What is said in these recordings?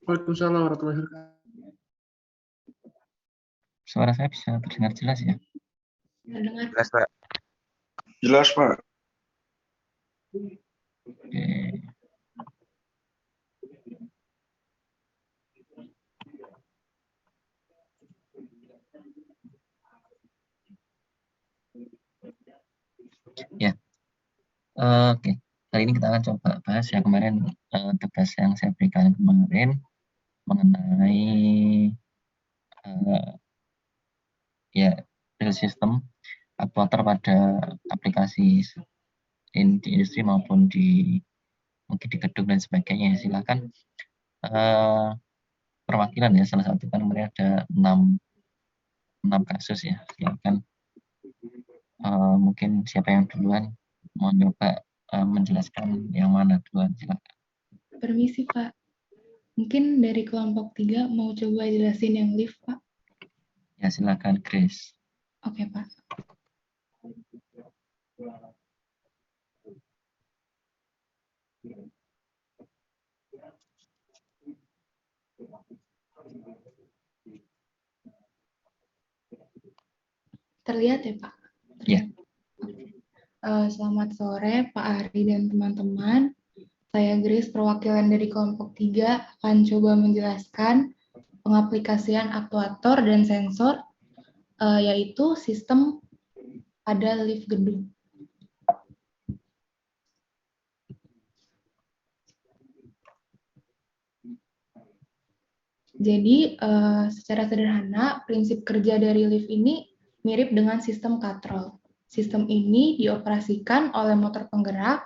Waalaikumsalam warahmatullahi wabarakatuh. Suara saya bisa terdengar jelas ya? Terdengar. Jelas, Pak. Jelas, Pak. Oke. Ya, oke. Kali ini kita akan coba bahas yang kemarin tugas yang saya berikan kemarin mengenai ya real system actuator pada aplikasi di industri maupun di mungkin di gedung dan sebagainya. Silakan perwakilan ya, salah satu kan kemarin ada 6 kasus ya. Silakan mungkin siapa yang duluan mau coba menjelaskan yang mana duluan, silakan. Permisi, Pak. Mungkin dari kelompok 3 mau coba jelasin yang lift, Pak. Ya, silakan Grace. Oke, Pak. Terlihat ya, Pak? Ya. Selamat sore, Pak Ari dan teman-teman. Saya Grace, perwakilan dari kelompok 3, akan coba menjelaskan pengaplikasian aktuator dan sensor, yaitu sistem pada lift gedung. Jadi, secara sederhana, prinsip kerja dari lift ini mirip dengan sistem katrol. Sistem ini dioperasikan oleh motor penggerak.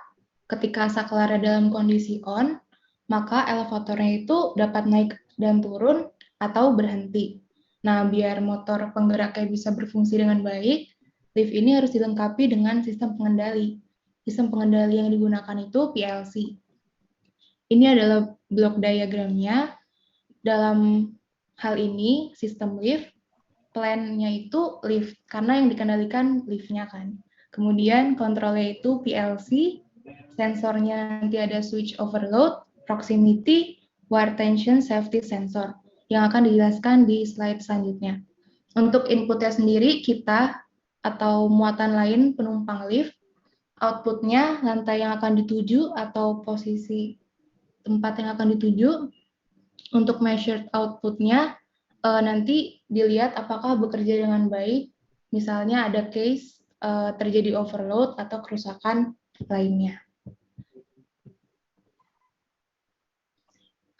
Ketika saklar dalam kondisi on, maka elevatornya itu dapat naik dan turun atau berhenti. Nah, biar motor penggeraknya bisa berfungsi dengan baik, lift ini harus dilengkapi dengan sistem pengendali. Sistem pengendali yang digunakan itu PLC. Ini adalah blok diagramnya. Dalam hal ini, sistem lift, plan-nya itu lift, karena yang dikendalikan lift-nya kan. Kemudian kontrolnya itu PLC, sensornya nanti ada switch overload, proximity, wire tension, safety sensor, yang akan dijelaskan di slide selanjutnya. Untuk inputnya sendiri, kita atau muatan lain penumpang lift, outputnya lantai yang akan dituju atau posisi tempat yang akan dituju. Untuk measured outputnya, nanti dilihat apakah bekerja dengan baik, misalnya ada case terjadi overload atau kerusakan lainnya.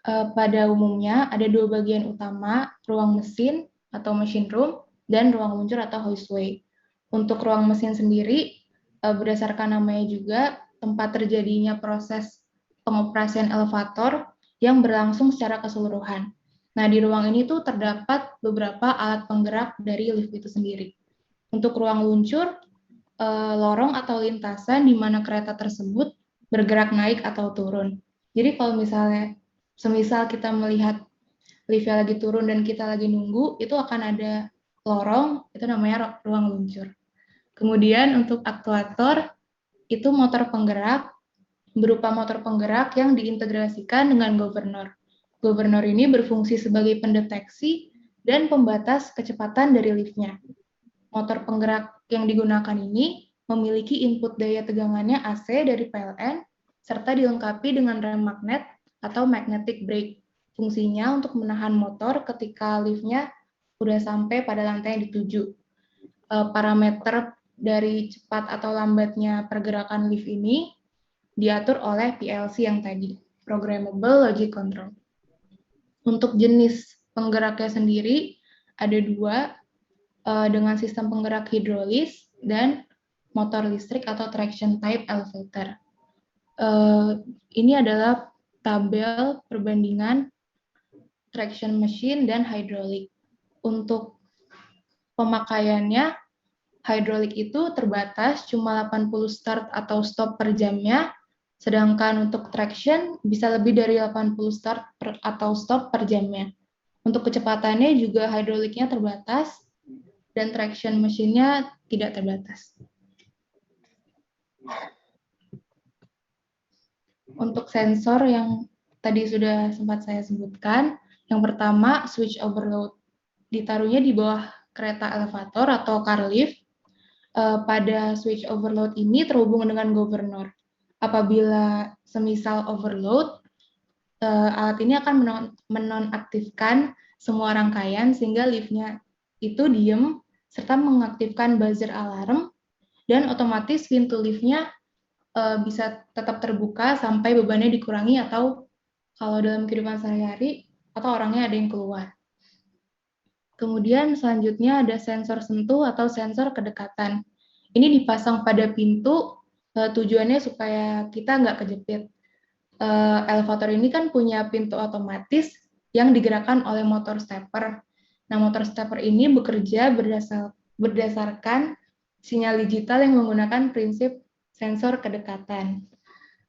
Pada umumnya ada 2 bagian utama, ruang mesin atau machine room, dan ruang luncur atau hoistway. Untuk ruang mesin sendiri, berdasarkan namanya juga, tempat terjadinya proses pengoperasian elevator yang berlangsung secara keseluruhan. Nah, di ruang ini tuh terdapat beberapa alat penggerak dari lift itu sendiri. Untuk ruang luncur, lorong atau lintasan di mana kereta tersebut bergerak naik atau turun. Jadi kalau misalnya, semisal kita melihat liftnya lagi turun dan kita lagi nunggu, itu akan ada lorong, itu namanya ruang luncur. Kemudian untuk aktuator, itu motor penggerak, berupa motor penggerak yang diintegrasikan dengan governor. Governor ini berfungsi sebagai pendeteksi dan pembatas kecepatan dari liftnya. Motor penggerak yang digunakan ini memiliki input daya tegangannya AC dari PLN, serta dilengkapi dengan rem magnet atau magnetic brake. Fungsinya untuk menahan motor ketika liftnya sudah sampai pada lantai yang dituju. Parameter dari cepat atau lambatnya pergerakan lift ini diatur oleh PLC yang tadi, Programmable Logic Control. Untuk jenis penggeraknya sendiri, ada 2, dengan sistem penggerak hidrolis dan motor listrik atau traction type elevator. Ini adalah tabel perbandingan traction machine dan hidrolik. Untuk pemakaiannya, hidrolik itu terbatas cuma 80 start atau stop per jamnya, sedangkan untuk traction bisa lebih dari 80 start atau stop per jamnya. Untuk kecepatannya juga hidroliknya terbatas, dan traction mesinnya tidak terbatas. Untuk sensor yang tadi sudah sempat saya sebutkan. Yang pertama, switch overload. Ditaruhnya di bawah kereta elevator atau car lift. Pada switch overload ini terhubung dengan governor. Apabila semisal overload, alat ini akan menonaktifkan semua rangkaian sehingga liftnya itu diem serta mengaktifkan buzzer alarm dan otomatis pintu liftnya bisa tetap terbuka sampai bebannya dikurangi atau kalau dalam kehidupan sehari-hari atau orangnya ada yang keluar. Kemudian selanjutnya ada sensor sentuh atau sensor kedekatan. Ini dipasang pada pintu, tujuannya supaya kita nggak kejepit. Elevator ini kan punya pintu otomatis yang digerakkan oleh motor stepper. Nah, motor stepper ini bekerja berdasarkan sinyal digital yang menggunakan prinsip sensor kedekatan.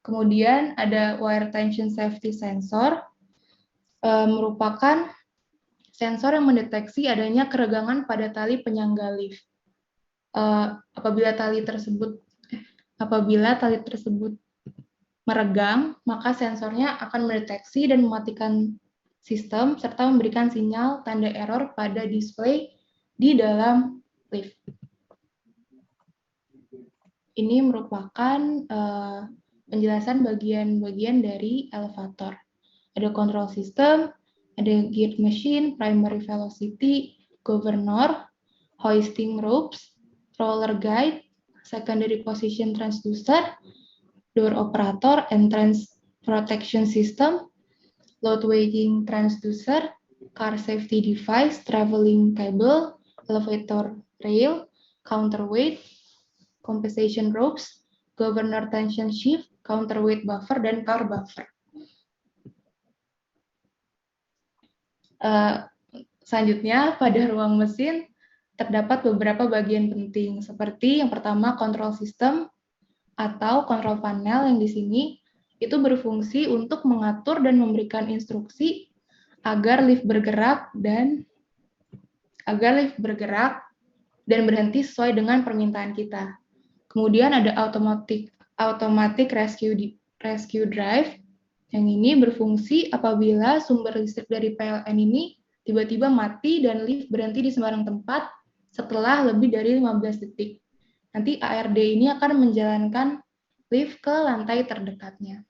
Kemudian ada wire tension safety sensor, merupakan sensor yang mendeteksi adanya keregangan pada tali penyangga lift. Apabila tali tersebut meregang, maka sensornya akan mendeteksi dan mematikan sistem serta memberikan sinyal tanda error pada display di dalam lift. Ini merupakan penjelasan bagian-bagian dari elevator. Ada control system, ada gear machine, primary velocity, governor, hoisting ropes, roller guide, secondary position transducer, door operator, entrance protection system, load weighting transducer, car safety device, traveling cable, elevator rail, counterweight, compensation ropes, governor tension shift, counterweight buffer, dan car buffer. Selanjutnya, pada ruang mesin terdapat beberapa bagian penting, seperti yang pertama control system atau kontrol panel yang di sini itu berfungsi untuk mengatur dan memberikan instruksi agar lift bergerak dan berhenti sesuai dengan permintaan kita. Kemudian ada automatic rescue drive yang ini berfungsi apabila sumber listrik dari PLN ini tiba-tiba mati dan lift berhenti di sembarang tempat setelah lebih dari 15 detik. Nanti ARD ini akan menjalankan lift ke lantai terdekatnya.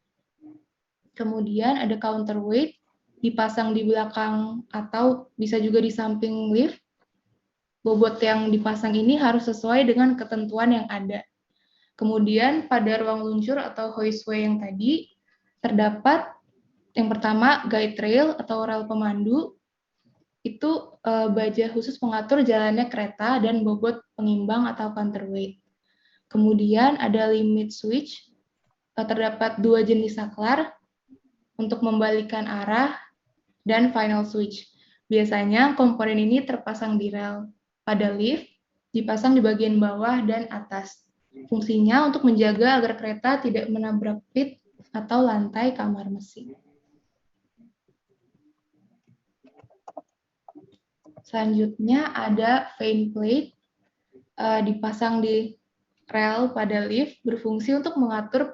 Kemudian ada counterweight, dipasang di belakang atau bisa juga di samping lift. Bobot yang dipasang ini harus sesuai dengan ketentuan yang ada. Kemudian pada ruang luncur atau hoistway yang tadi, terdapat yang pertama guide rail atau rel pemandu, itu baja khusus pengatur jalannya kereta dan bobot pengimbang atau counterweight. Kemudian ada limit switch, terdapat 2 jenis saklar untuk membalikan arah dan final switch. Biasanya komponen ini terpasang di rel. Pada lift, dipasang di bagian bawah dan atas. Fungsinya untuk menjaga agar kereta tidak menabrak pit atau lantai kamar mesin. Selanjutnya ada vane plate, dipasang di rel pada lift, berfungsi untuk mengatur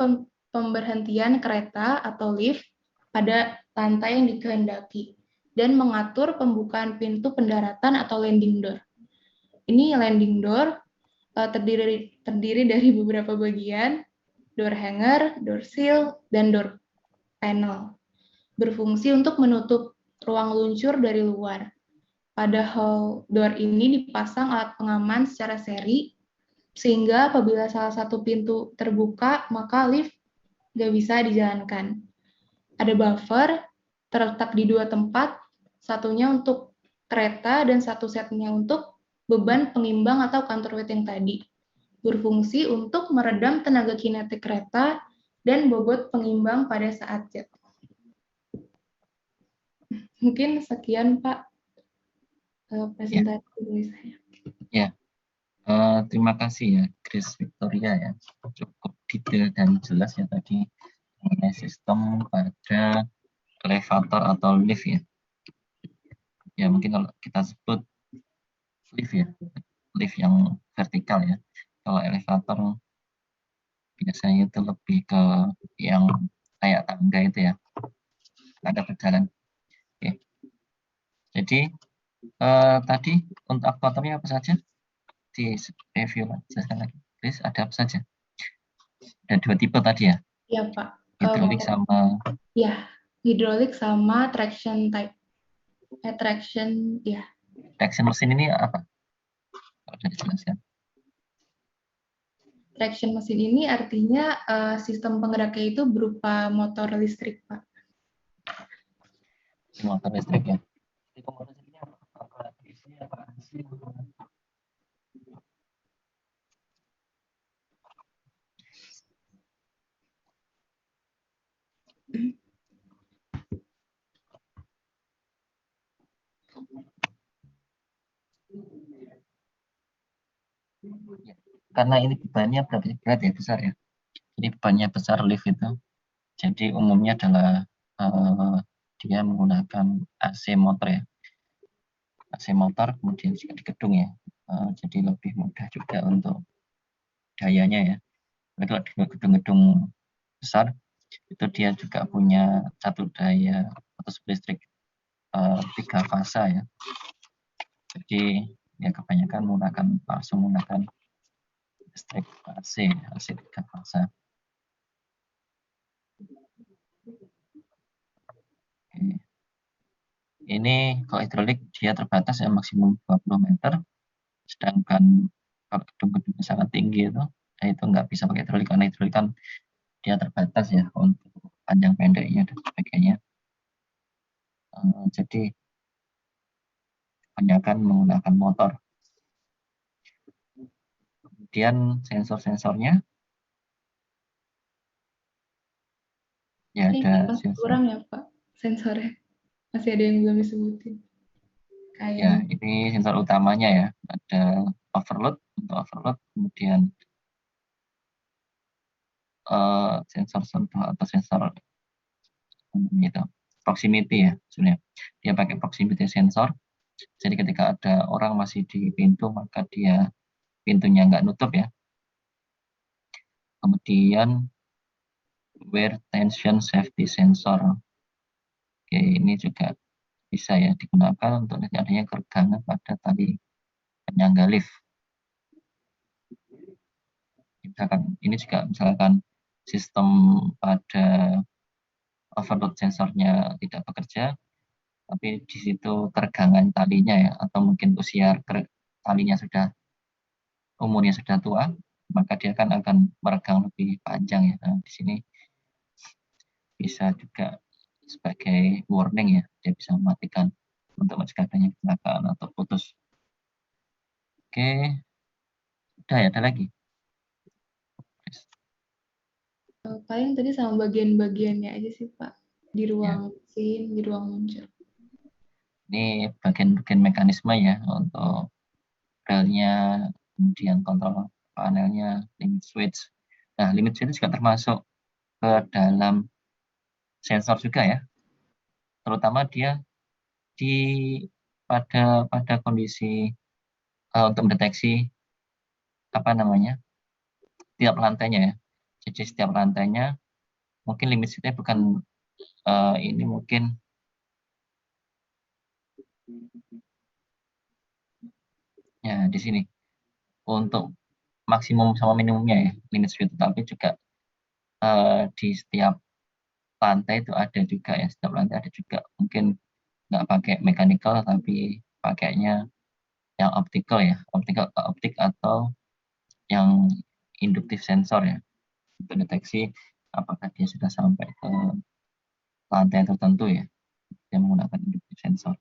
pemberhentian kereta atau lift pada lantai yang dikehendaki, dan mengatur pembukaan pintu pendaratan atau landing door. Ini landing door terdiri dari beberapa bagian, door hanger, door sill, dan door panel. Berfungsi untuk menutup ruang luncur dari luar. Pada hall door ini dipasang alat pengaman secara seri, sehingga apabila salah satu pintu terbuka, maka lift nggak bisa dijalankan. Ada buffer, terletak di 2 tempat, satunya untuk kereta dan satu setnya untuk beban pengimbang atau counterweight yang tadi. Berfungsi untuk meredam tenaga kinetik kereta dan bobot pengimbang pada saat jet. Mungkin sekian, Pak, presentasi dari saya. Ya, terima kasih ya, Grace Victoria ya, cukup detail dan jelas ya tadi mengenai sistem pada elevator atau lift ya. Ya mungkin kalau kita sebut lift ya, lift yang vertikal ya. Kalau elevator biasanya itu lebih ke yang kayak tangga itu ya. Anda berjalan. Oke. Jadi tadi untuk aktuatornya apa saja? Di review jelaskan lagi. Chris, ada apa saja? Ada 2 tipe tadi ya, Ya, Pak. hidrolik sama Ya, hidrolik sama traction type. Traction, ya. traction mesin ini apa? Kalau bisa dijelaskan. Traction mesin ini artinya sistem penggeraknya itu berupa motor listrik, Pak. Motor listrik ya. Tipe motor listriknya apa? Apa DC, apa AC? Ya, karena ini bebannya berat ya, besar ya. Jadi bebannya besar lift itu. Jadi umumnya adalah dia menggunakan AC motor ya. AC motor kemudian juga di gedung ya. Jadi lebih mudah juga untuk dayanya ya. Tapi kalau di gedung-gedung besar itu dia juga punya satu daya arus listrik 3 fasa ya. Jadi ya kebanyakan langsung menggunakan listrik AC 3 fasa. Oke. Ini kalau hidrolik dia terbatas ya maksimum 20 meter, sedangkan kalau gedung-gedung sangat tinggi itu nggak bisa pakai hidrolik karena hidrolik kan dia terbatas ya untuk panjang pendeknya dan sebagainya. Jadi kebanyakan menggunakan motor. Kemudian sensor-sensornya ya ada sensor. Kurang ya, Pak, sensornya. Masih ada yang belum disebutin. Ya, ini sensor utamanya ya. Ada overload, untuk overload, kemudian sensor sentuh atau sensor gitu. Proximity ya sebenarnya. Dia pakai proximity sensor. Jadi ketika ada orang masih di pintu, maka dia pintunya nggak nutup ya. Kemudian wear tension safety sensor. Oke, ini juga bisa ya digunakan untuk adanya keregangan pada tali penyangga lift. Misalkan ini juga misalkan sistem pada overload sensornya tidak bekerja, tapi di situ keregangan talinya ya, atau mungkin usia talinya umurnya sudah tua, maka dia akan meregang lebih panjang ya. Nah, di sini bisa juga sebagai warning ya, dia bisa mematikan untuk mencegah adanya kecelakaan atau putus. Oke, udah ya, ada lagi. Paling tadi sama bagian-bagiannya aja sih, Pak. Di ruang mesin, di ruang muncul. Ini bagian-bagian mekanisme ya untuk relnya, kemudian kontrol panelnya, limit switch. Nah, limit switch juga termasuk ke dalam sensor juga ya. Terutama dia pada kondisi untuk mendeteksi tiap lantainya ya. Jadi setiap lantainya mungkin limit switch-nya bukan ini mungkin ya di sini untuk maksimum sama minimumnya ya limit switch, tapi juga di setiap lantai itu ada juga ya, setiap lantai ada juga, mungkin nggak pakai mechanical tapi pakainya yang optik atau yang induktif sensor ya, untuk deteksi apakah dia sudah sampai ke lantai tertentu ya, dia menggunakan induktif sensor.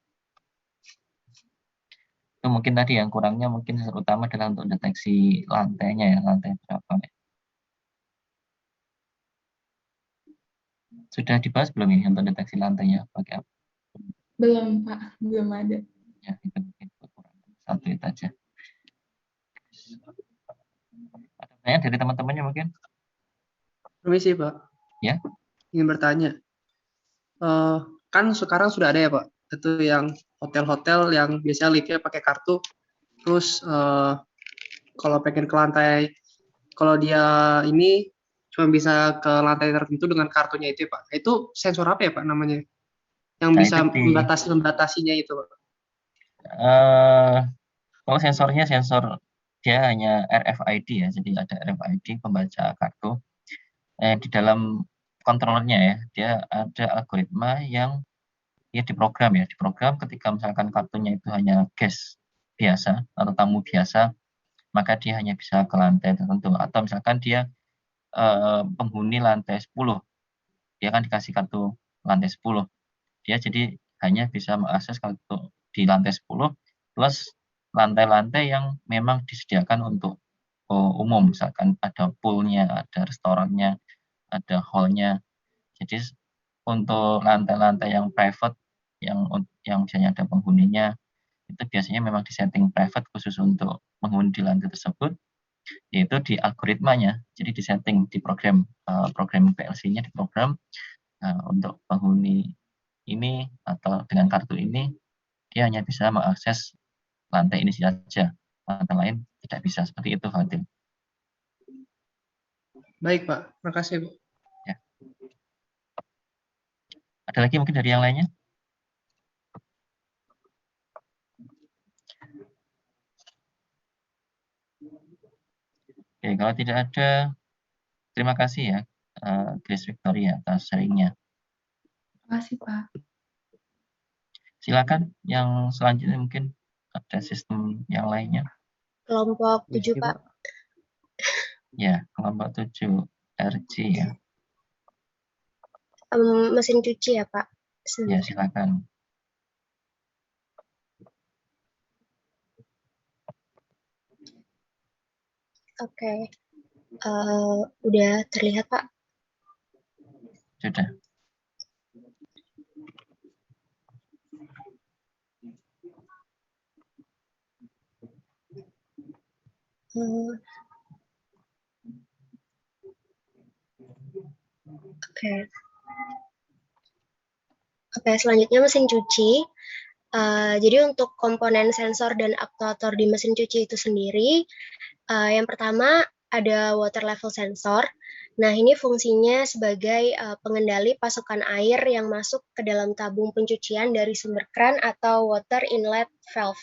Itu mungkin tadi yang kurangnya mungkin sensor utama adalah untuk deteksi lantainya ya, lantai berapa ya. Sudah dibahas belum ini untuk deteksi lantainya pakai apa? Belum, Pak. Belum ada. Ya, itu mungkin kekurangan satu itu aja. Ada pertanyaan dari teman-temannya mungkin? Permisi, Pak. Ya. Ingin bertanya. Kan sekarang sudah ada ya, Pak, itu yang hotel-hotel yang biasanya liftnya pakai kartu. Terus kalau pengen ke lantai, kalau dia ini cuma bisa ke lantai tertentu dengan kartunya itu ya, Pak. Itu sensor apa ya, Pak, namanya? yang Nah, bisa itu di membatasinya itu? kalau sensornya dia hanya RFID ya, jadi ada RFID pembaca kartu. Di dalam kontrolernya ya, dia ada algoritma yang diprogram ketika misalkan kartunya itu hanya guest biasa atau tamu biasa, maka dia hanya bisa ke lantai tertentu. Atau misalkan dia penghuni lantai 10, dia kan dikasih kartu lantai 10. Dia jadi hanya bisa mengakses kartu di lantai 10 plus lantai-lantai yang memang disediakan untuk umum, misalkan ada poolnya, ada restorannya, ada hall-nya. Jadi untuk lantai-lantai yang private, yang misalnya ada penghuninya, itu biasanya memang disetting private khusus untuk penghuni di lantai tersebut, yaitu di algoritmanya. Jadi disetting di program PLC-nya diprogram untuk penghuni ini atau dengan kartu ini dia hanya bisa mengakses lantai ini saja, lantai lain tidak bisa. Seperti itu, Fadil. Baik, Pak. Terima kasih, Bu. Ya. Ada lagi mungkin dari yang lainnya? Oke, kalau tidak ada, terima kasih ya, Grace Victoria atas sharingnya. Terima kasih, Pak. Silakan yang selanjutnya mungkin ada sistem yang lainnya. Kelompok 7, Pak. Ya, kelompok 7 RG ya. Mesin cuci ya, Pak. Ya, silakan. Oke. Udah terlihat, Pak? Sudah. Oke, selanjutnya mesin cuci. Jadi untuk komponen sensor dan aktuator di mesin cuci itu sendiri, yang pertama ada water level sensor. Nah, ini fungsinya sebagai pengendali pasokan air yang masuk ke dalam tabung pencucian dari sumber kran atau water inlet valve.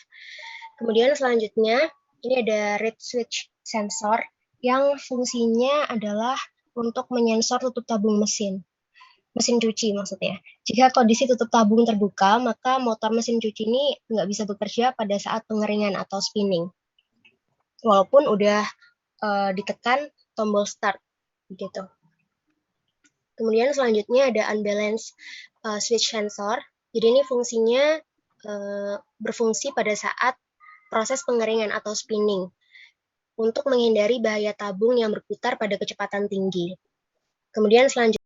Kemudian selanjutnya, ini ada reed switch sensor yang fungsinya adalah untuk menyensor tutup tabung mesin cuci maksudnya. Jika kondisi tutup tabung terbuka, maka motor mesin cuci ini nggak bisa bekerja pada saat pengeringan atau spinning. Walaupun udah ditekan tombol start, gitu. Kemudian selanjutnya ada unbalanced switch sensor. Jadi ini fungsinya berfungsi pada saat proses pengeringan atau spinning untuk menghindari bahaya tabung yang berputar pada kecepatan tinggi. Kemudian selanjutnya